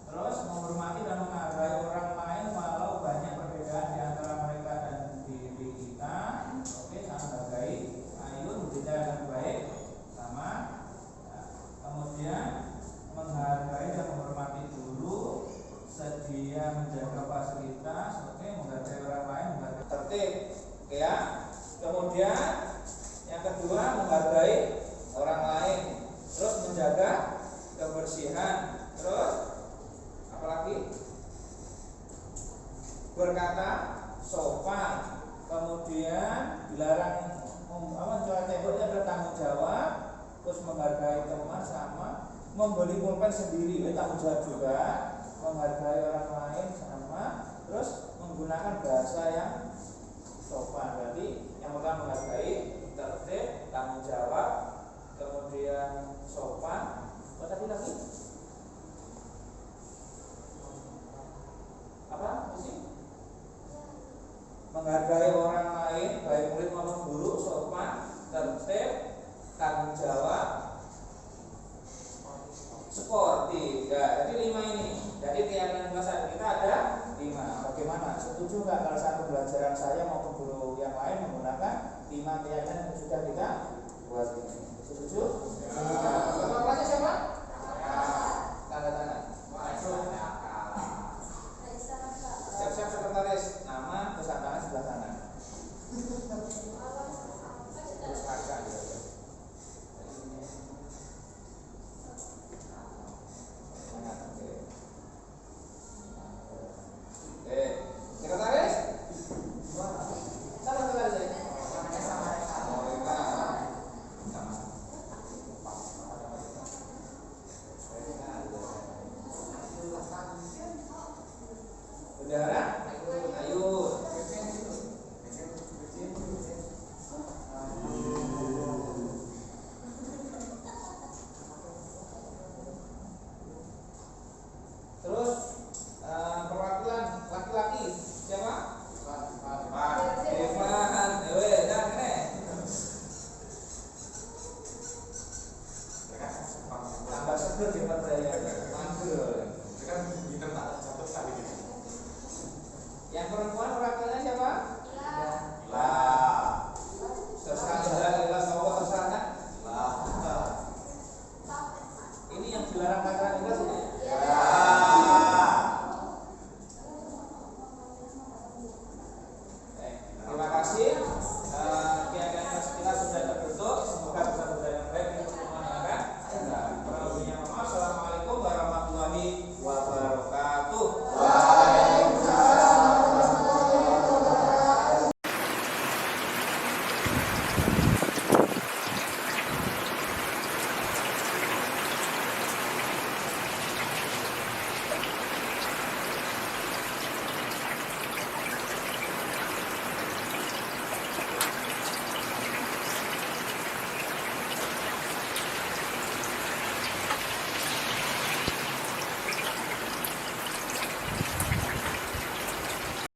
Terus menghormati dan menghargai orang lain walau banyak perbedaan di antara mereka dan diri kita. Oke, saling menghargai. Ayo berbicara dengan baik sama. Nah, kemudian menghargai dan menghormati guru, sedia menjaga fasilitas, oke, menghargai orang lain, menghargai tertib, oke ya. Kemudian yang kedua menghargai orang lain, terus menjaga kebersihan, terus apalagi berkata sopan, kemudian dilarang mencoret tembok, itu adalah tanggung jawab, terus menghargai teman sama membeli pulpen sendiri, itu tanggung jawab juga. Menghargai orang lain sama, terus menggunakan bahasa yang sopan. Berarti yang pertama menghargai, tertib, tanggung jawab, kemudian sopan. Apa tadi lagi? Apa sih? Menghargai orang lain, baik murid maupun guru, sopan, tertib, tanggung jawab, sportif. Ya, jadi 5 ini. Jadi keyakinan bahasa kita ada 5. Bagaimana? Setuju nggak kalau satu pelajaran saya maupun guru yang lain menggunakan 5 keyakinan?